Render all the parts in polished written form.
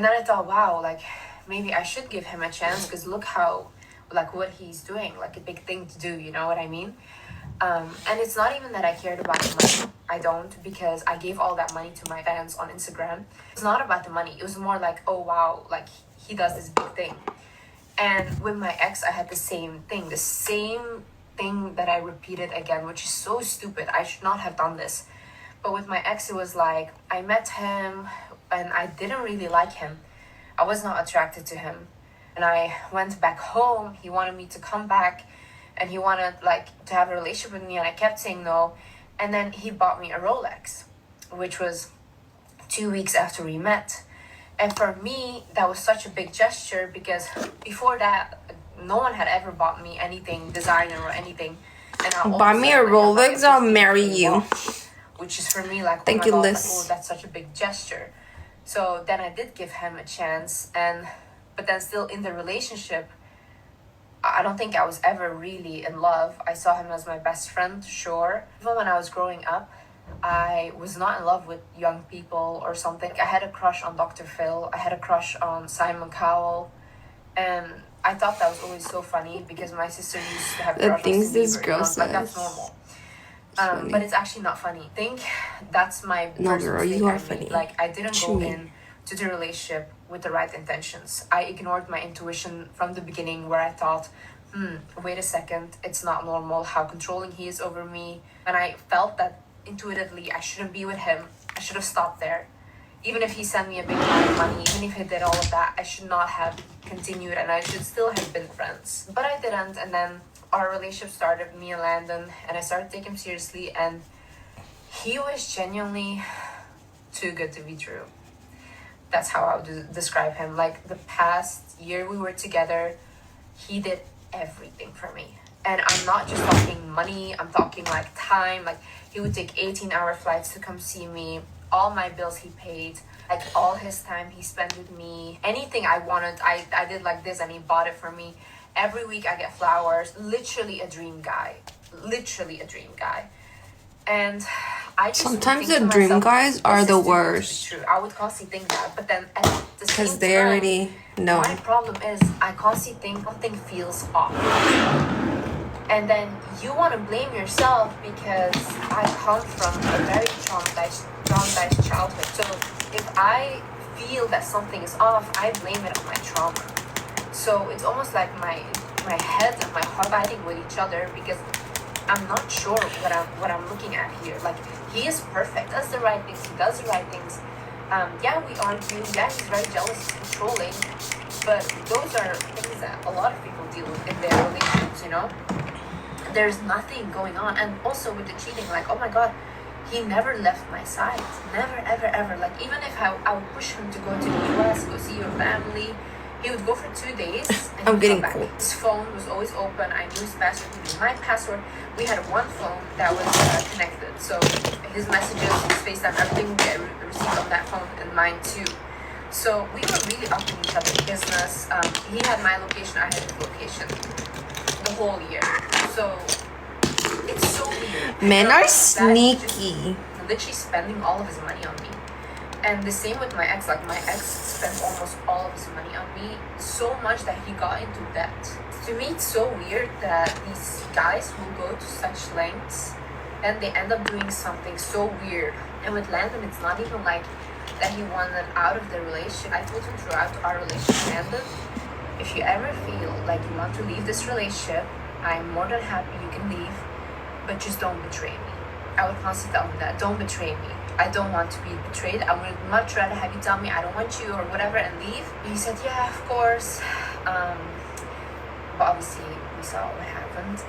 And then I thought, wow, like maybe I should give him a chance because look how, like what he's doing, like a big thing to do, you know what I mean? And it's not even that I cared about the money. I don't, because I gave all that money to my fans on Instagram. It's not about the money. It was more like, oh wow, like he does this big thing. And with my ex, I had the same thing that I repeated again, which is so stupid. I should not have done this. But with my ex, it was like I met him and I didn't really like him. I was not attracted to him. And I went back home. He wanted me to come back and he wanted like to have a relationship with me, and I kept saying no. And then he bought me a Rolex, which was 2 weeks after we met. And for me, that was such a big gesture because before that, no one had ever bought me anything designer or anything. And I buy me a Rolex, I'll marry you. Which is for me like, thank oh you, my God, Liz. like, oh, that's such a big gesture. So then I did give him a chance, but then still in the relationship, I don't think I was ever really in love. I saw him as my best friend, sure. Even when I was growing up, I was not in love with young people or something. I had a crush on Dr. Phil. I had a crush on Simon Cowell. And I thought that was always so funny because my sister used to have a crush on things this Bieber, girl like that's normal. But it's actually not funny. I think that's my first mistake I made. Like I didn't go in to the relationship with the right intentions. I ignored my intuition from the beginning where I thought, wait a second, it's not normal how controlling he is over me. And I felt that intuitively I shouldn't be with him. I should have stopped there. Even if he sent me a big amount of money, even if he did all of that, I should not have continued and I should still have been friends. But I didn't, and then our relationship started, me and Landon, and I started taking him seriously, and he was genuinely too good to be true. That's how I would describe him. Like the past year we were together, he did everything for me. And I'm not just talking money, I'm talking like time. Like he would take 18-hour flights to come see me. All my bills he paid. Like all his time he spent with me. Anything I wanted, I did like this and he bought it for me. Every week I get flowers. Literally a dream guy. Literally a dream guy. And I just sometimes the dream guys are the worst. True. I would constantly think that, but then at the same time, because they already know. My problem is I constantly think something feels off. And then you want to blame yourself because I come from a very traumatized childhood. So if I feel that something is off, I blame it on my trauma. So it's almost like my head and my heart fighting with each other because I'm not sure what I'm looking at here. Like he is perfect, does the right things, he does the right things. Yeah, we argue. Yeah, he's very jealous, he's controlling. But those are things that a lot of people deal with in their relationships, you know? There's nothing going on. And also with the cheating, like, oh my God, he never left my side. Never, ever, ever. Like even if I would push him to go to the US, go see your family, he would go for 2 days and I'm getting cool. His phone was always open. I knew his password, he knew my password. We had one phone that was connected. So his messages, his FaceTime, everything would get received on that phone and mine too. So we were really up in each other's business. He had my location, I had his location the whole year. So it's so weird. Men are sneaky. Literally spending all of his money on me. And the same with my ex. Like my ex spent almost all of his money on me, so much that he got into debt. To me, it's so weird that these guys will go to such lengths and they end up doing something so weird. And with Landon, it's not even like that he wanted out of the relationship. I told him throughout our relationship, Landon, if you ever feel like you want to leave this relationship, I'm more than happy you can leave, but just don't betray me. I would constantly tell him that, don't betray me. I don't want to be betrayed. I would much rather have you tell me I don't want you or whatever and leave. He said, yeah, of course. But obviously we saw what happened.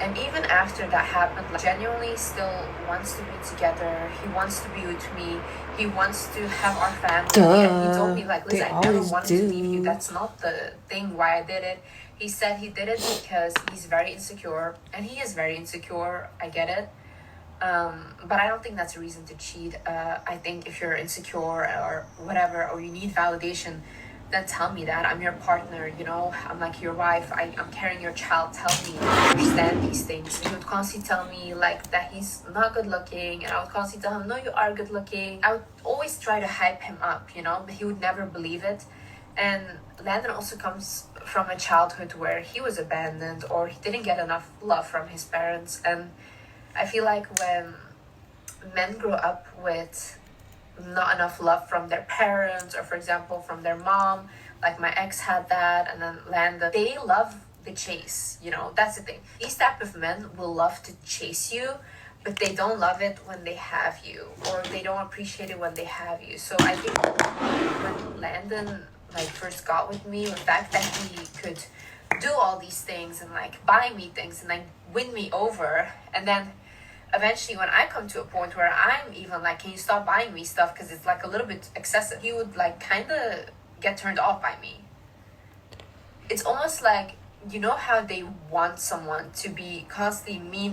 And even after that happened, like, genuinely still wants to be together. He wants to be with me. He wants to have our family. And he told me, like, listen, I never wanted to leave you. That's not the thing why I did it. He said he did it because he's very insecure. And he is very insecure. I get it. But I don't think that's a reason to cheat. I think if you're insecure or whatever, or you need validation, then tell me that. I'm your partner, you know, I'm like your wife, I'm carrying your child, tell me, understand these things. He would constantly tell me like that he's not good looking, and I would constantly tell him, no, you are good looking. I would always try to hype him up, you know, but he would never believe it. And Landon also comes from a childhood where he was abandoned or he didn't get enough love from his parents. And I feel like when men grow up with not enough love from their parents, or for example from their mom, like my ex had that, and then Landon, they love the chase, you know. That's the thing, these type of men will love to chase you, but they don't love it when they have you, or they don't appreciate it when they have you. So I think when Landon like first got with me, the fact that he could do all these things and like buy me things and like win me over, and then eventually when I come to a point where I'm even like, can you stop buying me stuff because it's like a little bit excessive, he would like kind of get turned off by me. It's almost like, you know how they want someone to be constantly mean